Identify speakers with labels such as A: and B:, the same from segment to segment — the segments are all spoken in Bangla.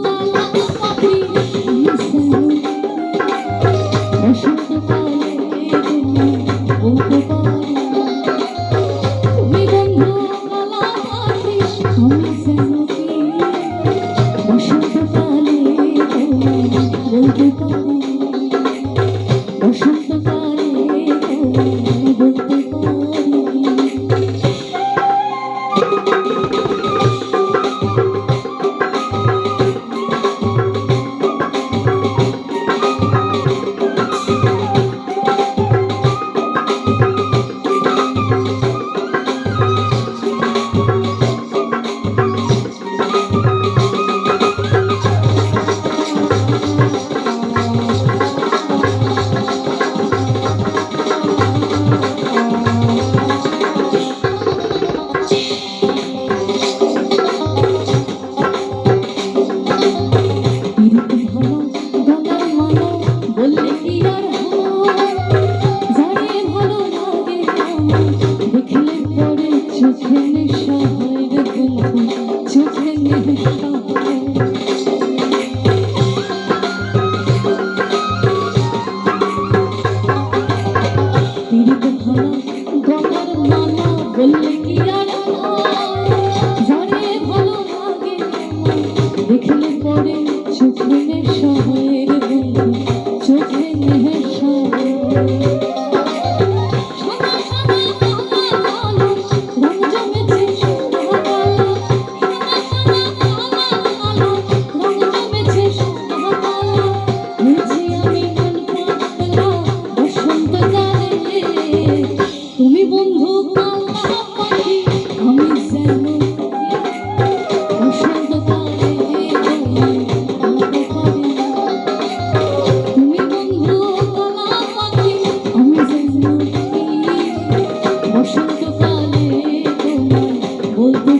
A: কালা পাখি আমি বসন্তকালে বলতে পারি তুমি বন্ধু কালা পাখি আমি বসন্তকালে বলতে পারি বসন্তকালে বলতে পারি। বললে কি আর জানে ভালো লাগে দেখলে পরে চোখে নেশা হয়ে বন্ধু চোখে নেশা তুমি বন্ধু কালা পাখি আমি যেন বসন্তকালে বলতে পারি তুমি বন্ধু কালা পাখি আমি যেন বসন্তকালে বলতে পারি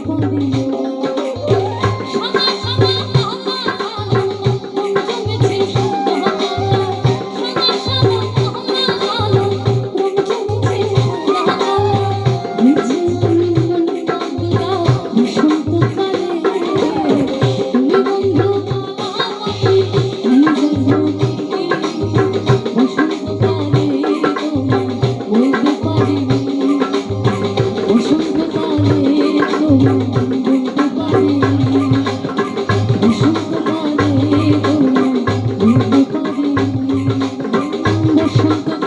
A: বসন্তকালে